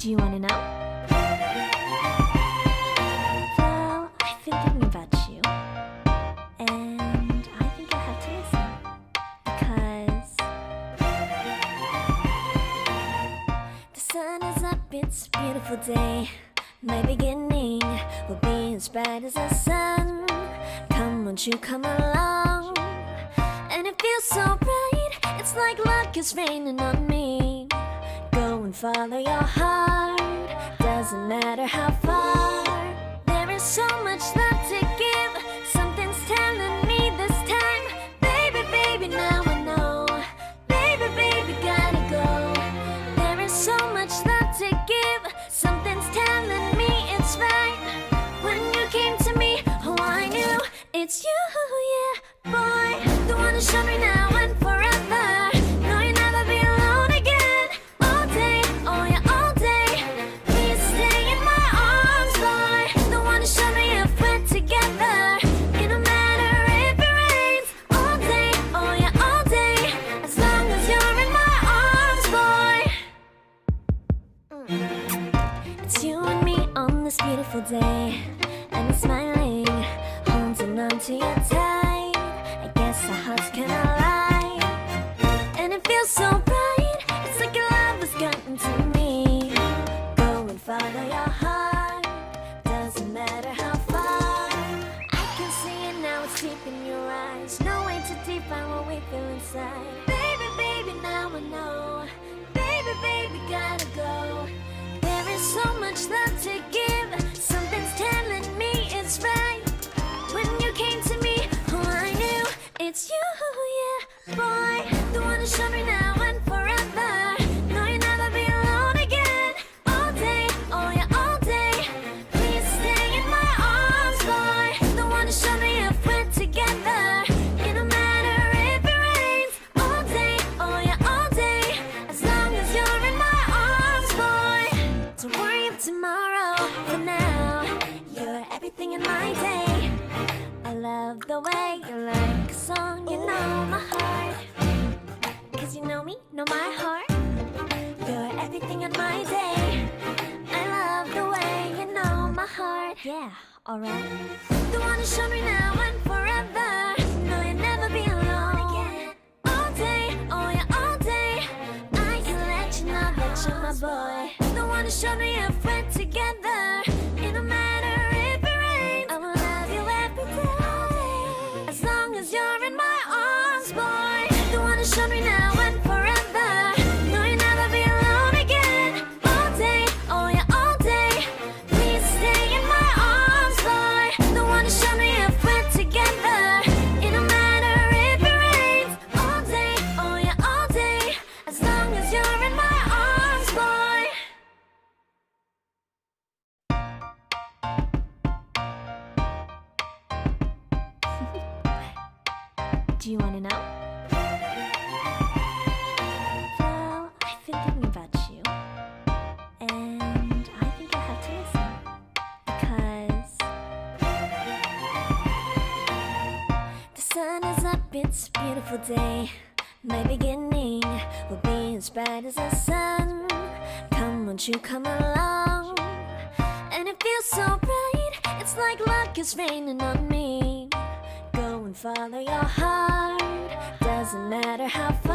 Do you want to know? Well, I've been thinking about you, and I think I have to listen, because the sun is up, it's a beautiful day. My beginning will be as bright as the sun. Come, won't you come along? And it feels so bright, it's like luck is raining on me. Go and follow your heart, doesn't matter how far. There is so much love to give, something's telling me this time. Baby, baby, now I know. Baby, baby, gotta go. There is so much love to give, something's telling me it's right. When you came to me, oh, I knew it's you, yeah, boy. The one who showed me now and forever. No, you'll never be alone again. All day, oh yeah, all day. Please stay in my arms, boy. The one who showed me if we're together. It don't matter if it rains. All day, oh yeah, all day. As long as you're in my arms, boy. It's you and me on this beautiful day, and I'm smiling, holding on to you tight. I guess our hearts can align, and it feels so bright. It's like your love has gotten to me. Go and follow your heart, doesn't matter how far. I can see it now, it's deep in your eyes. No way to define what we feel inside. Baby, baby, now I know. Baby, baby, gotta go. There is so much love to give, something's telling me it's right. When you came to me, oh, I knew it's you, yeah, boy. The one who showed me now and forever. No, you'll never be alone again. All day, oh yeah, all day. Please stay in my arms, boy. The one who showed me if we're together. It don't matter if it rains. All day, oh yeah, all day. As long as you're in my arms, boy. Don't worry of tomorrow, for now you're everything in my day. I love the way you like a song, you know my heart. Cause you know me, know my heart. You're everything in my day. I love the way you know my heart. Yeah, alright. The one who showed me now and forever. No, you'll never be alone again. All day, oh yeah, all day. I can let you know that you're my boy. The one who showed me if we're together. It don't matter if it rains. I will love you every day. As long as you're in my arms, boy. The one who showed me now and forever. No, you'll never be alone again. All day, oh yeah, all day. Please stay in my arms, boy. The one who showed me if we're together. It don't matter if it rains. All day, oh yeah, all day. As long as you're in my arms, boy. Do you want to know? Well, I've been thinking about you, and I think I have to listen, because the sun is up, it's a beautiful day. My beginning will be as bright as the sun. Come, won't you come along? And it feels so bright, it's like luck is raining on me. Go and follow your heart, doesn't matter how far.